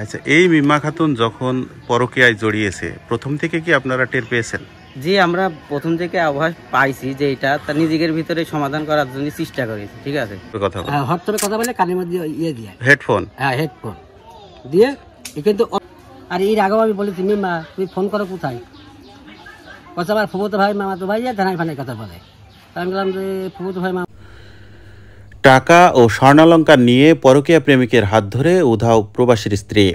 আচ্ছা, এই মিম্মা খাতুন যখন পরকীয়ায় জড়িয়েছে প্রথম থেকে কি আপনারা টের পেয়েছেন? জি, আমরা প্রথম থেকে আভাস পাইছি যে এটা তার নিজের ভিতরে সমাধান করার জন্য চেষ্টা করেছি। ঠিক আছে, কথা বলে হট করে কথা বলে কানের মধ্যে ইয়ে দিয়ে হেডফোন, হ্যাঁ হেডফোন দিয়ে। কিন্তু আর এর আগেও আমি বলেছি মিম্মা তুমি ফোন করো কোথায়, কথা আবার ফুফুতো ভাই মামাতো ভাই ধানাই ফানাই কথা বলে। আমি বললাম যে ফুফুতো ভাই মামা। টাকা ও স্বর্ণালঙ্কার নিয়ে পরকীয়া প্রেমিকের হাত ধরে উধাও প্রবাসীর স্ত্রী।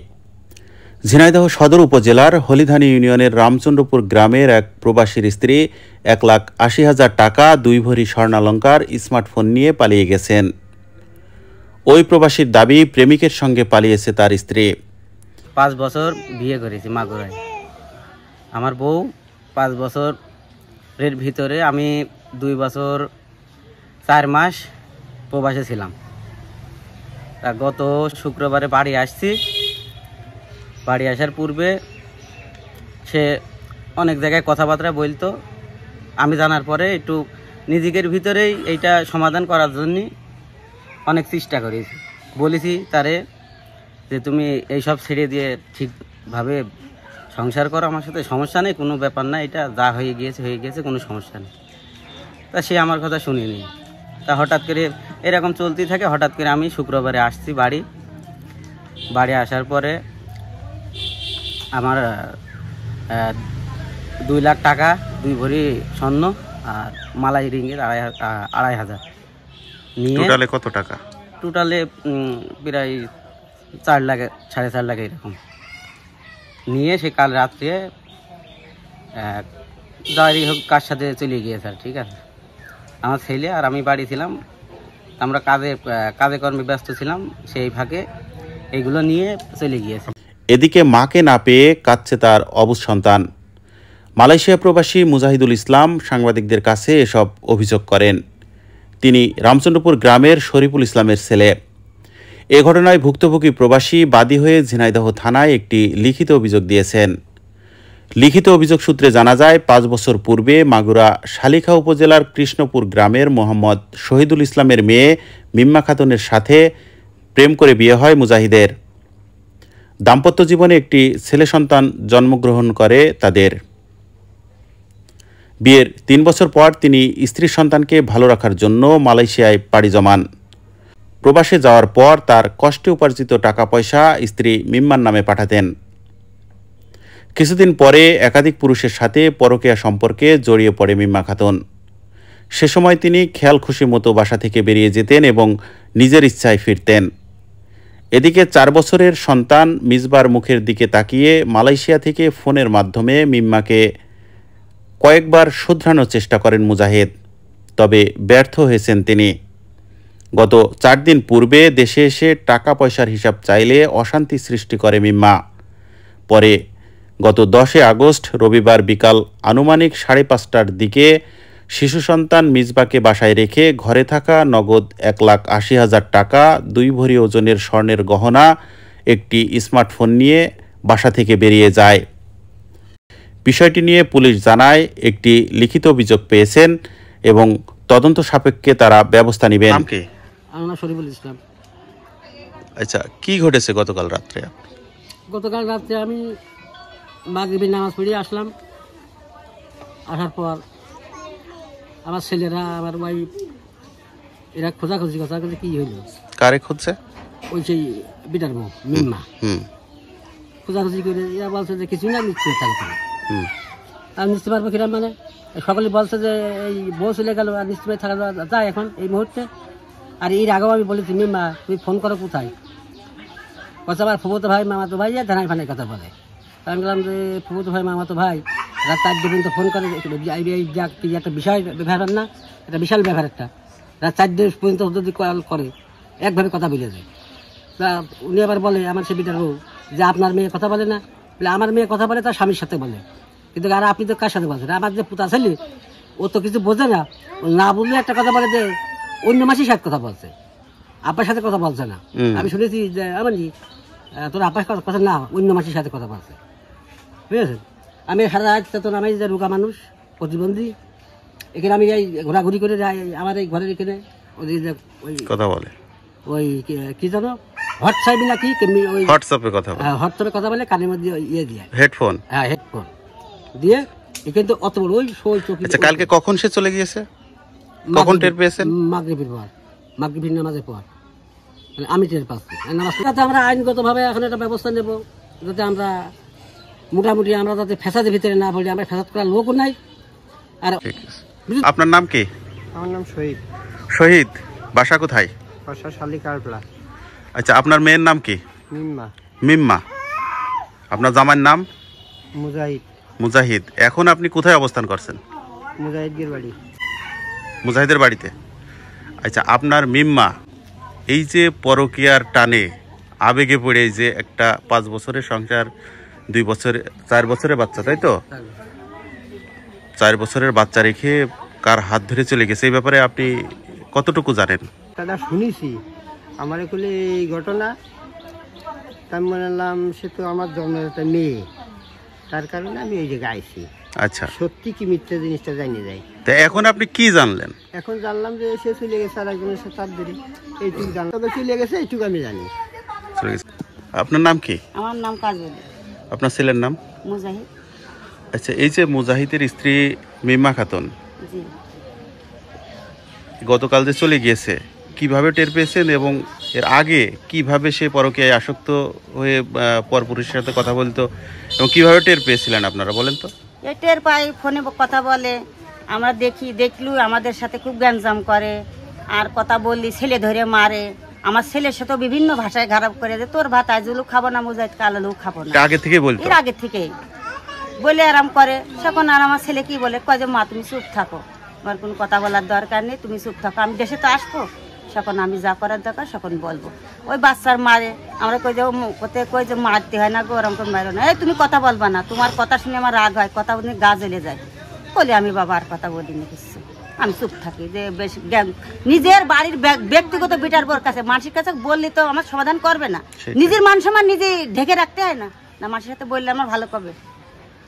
ঝিনাইদহ সদর উপজেলার হলিধানী ইউনিয়নের রামচন্দ্রপুর গ্রামের এক প্রবাসীর স্ত্রী 1,80,000 টাকা, 2 ভরি স্বর্ণালঙ্কার, স্মার্টফোন নিয়ে পালিয়ে গেছেন। ওই প্রবাসীর দাবি প্রেমিকের সঙ্গে পালিয়েছে তার স্ত্রী। 5 বছর বিয়ে করেছি মাগুরায়। আমার বউ 5 বছরের ভিতরে আমি 2 বছর 4 মাস প্রবাসে ছিলাম। তা গত শুক্রবারে বাড়ি আসছি। বাড়ি আসার পূর্বে সে অনেক জায়গায় কথাবার্তা বলতো। আমি জানার পরে একটু নিজেদের ভিতরেই এইটা সমাধান করার জন্য অনেক চেষ্টা করেছি। বলেছি তারে যে তুমি এইসব ছেড়ে দিয়ে ঠিকভাবে সংসার করো, আমার সাথে সমস্যা নেই, কোনো ব্যাপার না, এটা যা হয়ে গিয়েছে কোনো সমস্যা নেই। তা সে আমার কথা শুনিনি। তা হঠাৎ করে এরকম চলতেই থাকে। হঠাৎ করে আমি শুক্রবারে আসছি বাড়ি আসার পরে আমার 2 লাখ টাকা, 2 ভরি স্বর্ণ আর মালাই রিংয়ের 2,500 নিয়ে। টোটালে কত টাকা? টোটালে প্রায় 4 লাখ 4.5 লাখ এরকম নিয়ে সে কাল রাত্রে যাই হোক কার সাথে চলে গিয়েছে। ঠিক আছে, আমার ছেলে আর আমি বাড়ি ছিলাম। আমরা কাজে কর্মে ব্যস্ত ছিলাম, সেই ফাঁকে এইগুলো নিয়ে চলে গিয়েছে। এদিকে মাকে না পেয়ে কাঁদছে তার অবুঝ সন্তান। মালয়েশিয়া প্রবাসী মুজাহিদুল ইসলাম সাংবাদিকদের কাছে এসব অভিযোগ করেন। তিনি রামচন্দ্রপুর গ্রামের শরীফুল ইসলামের ছেলে। এ ঘটনায় ভুক্তভোগী প্রবাসী বাদী হয়ে ঝিনাইদহ থানায় একটি লিখিত অভিযোগ দিয়েছেন। লিখিত অভিযোগ সূত্রে জানা যায়, 5 বছর পূর্বে মাগুরা শালিখা উপজেলার কৃষ্ণপুর গ্রামের মোহাম্মদ শহীদুল ইসলামের মেয়ে মিম্মা খাতুনের সাথে প্রেম করে বিয়ে হয় মুজাহিদের। দাম্পত্য জীবনে একটি ছেলে সন্তান জন্মগ্রহণ করে তাদের। বিয়ের 3 বছর পর তিনি স্ত্রী সন্তানকে ভালো রাখার জন্য মালয়েশিয়ায় পাড়ি জমান। প্রবাসে যাওয়ার পর তার কষ্টে উপার্জিত টাকা পয়সা স্ত্রী মিম্মার নামে পাঠাতেন। কিছুদিন পরে একাধিক পুরুষের সাথে পরকীয়া সম্পর্কে জড়িয়ে পড়ে মিম্মা খাতুন। সে সময় তিনি খেয়াল খুশি মতো বাসা থেকে বেরিয়ে যেতেন এবং নিজের ইচ্ছায় ফিরতেন। এদিকে 4 বছরের সন্তান মিসবার মুখের দিকে তাকিয়ে মালয়েশিয়া থেকে ফোনের মাধ্যমে মিম্মাকে কয়েকবার শুধরানোর চেষ্টা করেন মুজাহিদ, তবে ব্যর্থ হয়েছেন তিনি। গত 4 দিন পূর্বে দেশে এসে টাকা পয়সার হিসাব চাইলে অশান্তি সৃষ্টি করে মিম্মা। পরে গত 10 আগস্ট রবিবার বিকাল আনুমানিক 5:30টার দিকে শিশু সন্তান মিসবাকে বাসায় রেখে ঘরে থাকা নগদ 1,80,000 টাকা, 2 ভরি ওজনের স্বর্ণের গহনা, একটি স্মার্টফোন নিয়ে বাসা থেকে বেরিয়ে যায়। বিষয়টি নিয়ে পুলিশ জানায় একটি লিখিত অভিযোগ পেয়েছেন এবং তদন্ত সাপেক্ষে তারা ব্যবস্থা নেবেন। আমার নাম শরীফুল ইসলাম। আচ্ছা, কি ঘটেছে গতকাল রাত্রে? গতকাল রাত্রে আমি মাগরিবের নামাজ পড়িয়ে আসলাম। আসার পর আমার ছেলেরা, আমার ওয়াইফ, এরা খোঁজাখুঁজি কি হইলো। কারে খুঁজছে? ওই সেই বিটার বউ মিম্মা। খোঁজাখুঁজি করে এরা বলছে যে কিছু না, নিশ্চয় থাকবে। আর নিশ্চয় পারবো কিরম, মানে সকলে বলছে যে এই বউ চলে গেল আর নিশ্চয় থাকা যায় এখন এই মুহূর্তে। আর এর আগেও আমি বলেছি মিম্মা তুমি ফোন করো কোথায়, কথা আবার ফুফুতো ভাই মামাতো ভাই ধানাই ফানাই কথা বলে। আমি বললাম যে ফুফুতো ভাই মামাতো ভাই রাত 4 পর্যন্ত ফোন করে, একটা বিষয় ব্যাপার না, একটা বিশাল ব্যাপার। একটা রাত 4 পর্যন্ত যদি কল করে একভাবে কথা বলে যায়। তা উনি আবার বলে আমার সে বিটার বউ যে আপনার মেয়ে কথা বলে না, বলে আমার মেয়ে কথা বলে তার স্বামীর সাথে বলে, কিন্তু আর আপনি তো কার সাথে বলছেন? আমার যে পুতা ছেলে ও তো কিছু বোঝে না, না বললে একটা কথা বলে যে অন্য মাসির সাথে কথা বলছে, আব্বার সাথে কথা বলছে না। আমি শুনেছি যে আমার তোর আব্বার কথা না, অন্য মাসির সাথে কথা বলছে, বুঝেছেন? আমি সারা রাত তো আমি যে রোগা মানুষ, প্রতিবন্ধী, এখানে আমি যাই ঘোরাঘুরি করে যাই আমার এই ঘরের এখানে। ওই কথা বলে ওই কি জানো হোয়াটসঅ্যাপে নাকি ওই হোয়াটসঅ্যাপে কথা বলে, হোয়াটসঅ্যাপে কথা বলে কানের মধ্যে ইয়ে দিয়ে হেডফোন। হ্যাঁ হেডফোন দিয়ে কিন্তু অত বড় ওই সই চোখ। আচ্ছা, কালকে কখন সে চলে গিয়েছে, কখন টের পেয়েছেন? মাগরিবের পর, মাগরিবের নামাজের পর আমি টের পাচ্ছি। নামাজ আমরা আইনগতভাবে এখন একটা ব্যবস্থা নেব, যাতে আমরা মোটামুটি আমরা যাতে ফ্যাসাদের ভিতরে না পড়ি। আমরা ফ্যাসাদ করার লোকও নাই। আর আপনার নাম কি? আমার নাম শহীদ। শহীদ, বাসা কোথায়? বাসা শালিকারপলা। আচ্ছা, আপনার মেয়ের নাম কি? মিম্মা। মিম্মা। আপনার জামাইয়ের নাম? মুজাহিদ। মুজাহিদ। এখন আপনি কোথায় অবস্থান করছেন? মুজাহিদের বাড়ি। মুজাহিদের বাড়িতে। আচ্ছা, আপনার মিম্মা এই যে পরকীয়ার টানে আবেগে পড়ে যে একটা 5 বছরের সংসার, 2 বছর 4 বছরের বাচ্চা, তাই তো? 4 বছরের বাচ্চা রেখে কার হাত ধরে চলে গেছে, এই ব্যাপারে আপনি কতটুকু জানেন? দাদা শুনেছি, আমার এগুলি এই ঘটনা। আমি বললাম সে তো আমার জন্মের একটা মেয়ে, তার কারণে আমি ওই জায়গায় আইছি। আচ্ছা, সত্যি কি মিথ্যা জিনিসটা জানিয়ে যায়। তা এখন আপনি কি জানলেন? এখন জানলাম যে সে চলে গেছে আর একজনের সাথে তার ধরে, এইটুকু জানলাম। তবে চলে গেছে এইটুকু আমি জানি। চলে গেছে। আপনার নাম কি? আমার নাম কাজল। আপনার ছেলের নাম? মুজাহিদ। আচ্ছা, এই যে মুজাহিদের স্ত্রী মিম্মা খাতুন জি। গতকাল যে চলে গিয়েছে, কিভাবে টের পেয়েছেন এবং এর আগে কিভাবে সে পরকীয়ায় আসক্ত হয়ে পরপুরুষের সাথে কথা বলতো এবং কিভাবে টের পেয়েছিলেন আপনারা বলেন তো? টের পাই, ফোনে কথা বলে, আমরা দেখলু আমাদের সাথে খুব গ্যাঞ্জাম করে, আর কথা বললি ছেলে ধরে মারে। আমার ছেলের সাথে বিভিন্ন ভাষায় খারাপ করে যে তোর ভাত আজলু খাবো না, মুজাহিদ কালালু খাবো না। আগে থেকে বলতো? এর আগে থেকেই বলে আরাম করে। তখন আর আমার ছেলে কি বলে, কয় যে মা তুমি চুপ থাকো, আমার কোনো কথা বলার দরকার নেই, তুমি চুপ থাকো, আমি দেশে তো আসবো, তখন আমি যা করার দরকার তখন বলবো। ওই বাচ্চার মারে, আমরা কই যে মারতে হয় না গো, ওরকম করে মারো না, এই তুমি কথা বলবা না, তোমার কথা শুনে আমার রাগ হয়, কথা শুনে গা জ্বলে যায় বলে আমি বাবা আর কথা বলিনি কিছু, আমি চুপ থাকি। যে বেশ নিজের বাড়ির ব্যক্তিগত বিটার বোর কাছে মানুষের কাছে বললে তো আমার সমাধান করবে না, নিজের মান সম্মান নিজে ঢেকে রাখতে হয় না, না মানুষের সাথে বললে আমার ভালো করবে।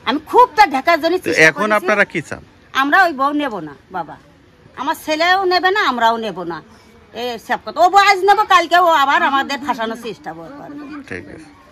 আমি খুব তা ঢাকার জন্য এখন আপনারা কি চান? আমরা ওই বউ নেব না বাবা, আমার ছেলেও নেবে না, আমরাও নেব না। এই সব কথা ও আজ নেবো, কালকে ও আবার আমাদের ফাঁসানোর চেষ্টা করবে। ঠিক আছে।